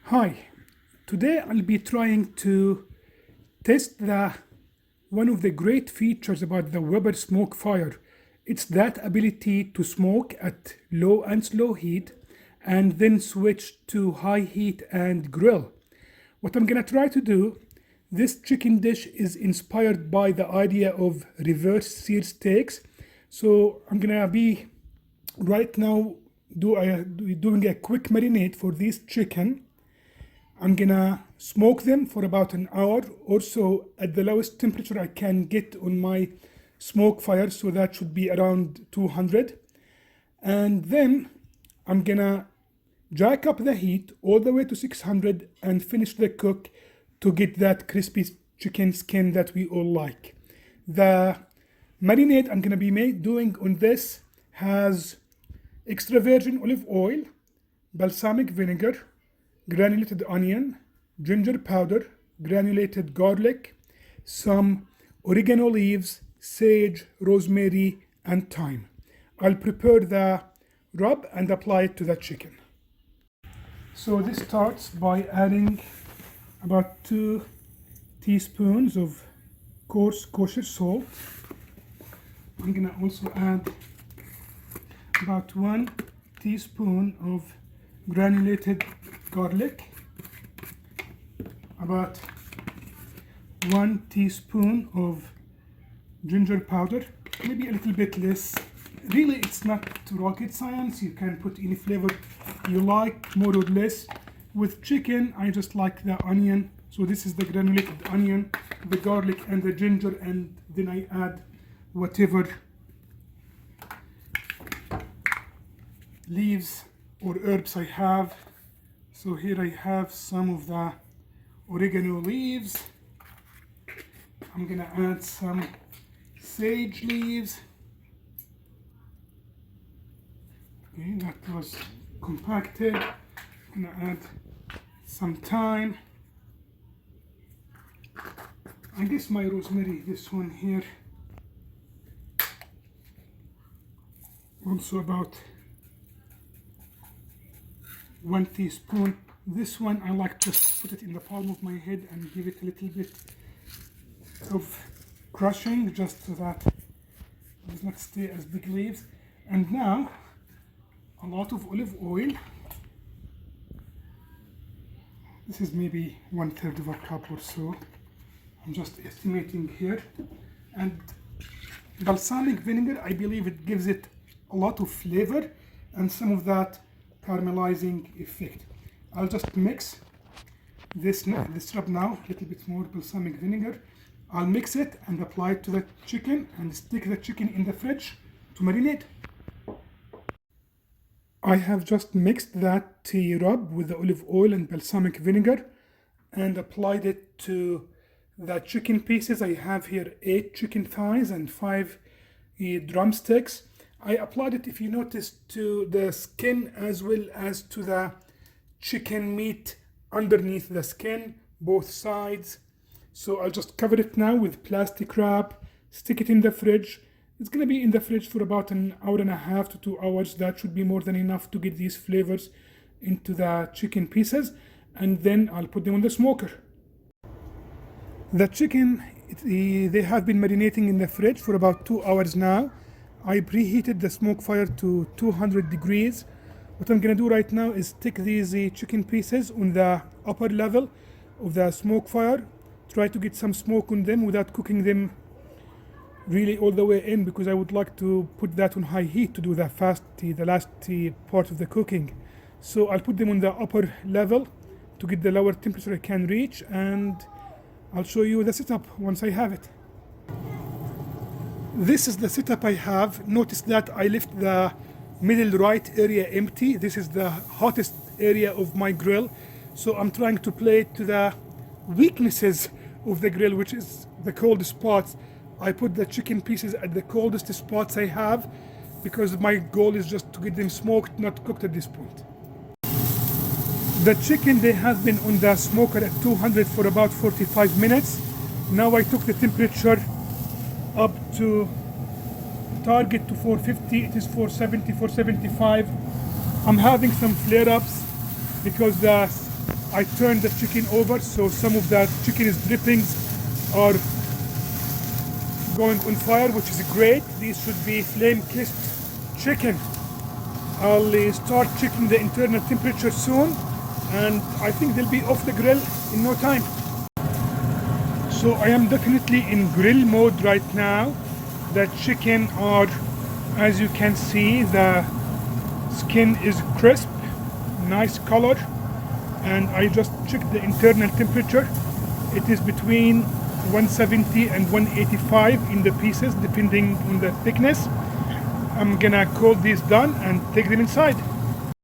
Hi, today I'll be trying to test one of the great features about the Weber SmokeFire. It's that ability to smoke at low and slow heat and then switch to high heat and grill. What I'm gonna try to do, this chicken dish is inspired by the idea of reverse sear steaks. So I'm gonna be right now doing a quick marinade for this chicken. I'm gonna smoke them for about an hour or so at the lowest temperature I can get on my SmokeFire, so that should be around 200. And then I'm gonna jack up the heat all the way to 600 and finish the cook to get that crispy chicken skin that we all like. The marinade I'm gonna be doing on this has extra virgin olive oil, balsamic vinegar, granulated onion, ginger powder, granulated garlic, some oregano leaves, sage, rosemary, and thyme. I'll prepare the rub and apply it to the chicken. So this starts by adding about 2 teaspoons of coarse kosher salt. I'm gonna also add about 1 teaspoon of granulated garlic, about 1 teaspoon of ginger powder, maybe a little bit less. Really, it's not rocket science. You can put any flavor you like, more or less. With chicken, I just like the onion, so this is the granulated onion, the garlic, and the ginger, and then I add whatever leaves or herbs I have. So here I have some of the oregano leaves. I'm gonna add some sage leaves. Okay, that was compacted. I'm gonna add some thyme. I guess my rosemary, this one here, also about 1 teaspoon. This one I like to put it in the palm of my head and give it a little bit of crushing, just so that it does not stay as big leaves. And now a lot of olive oil. This is maybe 1/3 of a cup or so. I'm just estimating here. And balsamic vinegar, I believe it gives it a lot of flavor and some of that caramelizing effect. I'll just mix this rub now, a little bit more balsamic vinegar. I'll mix it and apply it to the chicken and stick the chicken in the fridge to marinate. I have just mixed that rub with the olive oil and balsamic vinegar and applied it to the chicken pieces. I have here 8 chicken thighs and 5 drumsticks. I applied it, if you notice, to the skin as well as to the chicken meat underneath the skin, both sides. So I'll just cover it now with plastic wrap, stick it in the fridge. It's gonna be in the fridge for about an hour and a half to 2 hours. That should be more than enough to get these flavors into the chicken pieces. And then I'll put them on the smoker. The chicken, they have been marinating in the fridge for about 2 hours now. I preheated the SmokeFire to 200 degrees. What I'm gonna do right now is stick these chicken pieces on the upper level of the SmokeFire. Try to get some smoke on them without cooking them really all the way in, because I would like to put that on high heat to do the last part of the cooking. So I'll put them on the upper level to get the lower temperature I can reach, and I'll show you the setup once I have it. This is the setup I have. Notice that I left the middle right area empty. This is the hottest area of my grill. So I'm trying to play to the weaknesses of the grill, which is the cold spots. I put the chicken pieces at the coldest spots I have, because my goal is just to get them smoked, not cooked at this point. The chicken, they have been on the smoker at 200 for about 45 minutes. Now I took the temperature up to target to 450. It is 470, 475. I'm having some flare-ups because the I turned the chicken over, so some of the chicken's drippings are going on fire, which is great. These should be flame-kissed chicken. I'll start checking the internal temperature soon, and I think they'll be off the grill in no time. So I am definitely in grill mode right now. The chicken are, as you can see, the skin is crisp, nice color, and I just checked the internal temperature. It is between 170 and 185 in the pieces, depending on the thickness. I'm gonna call these done and take them inside.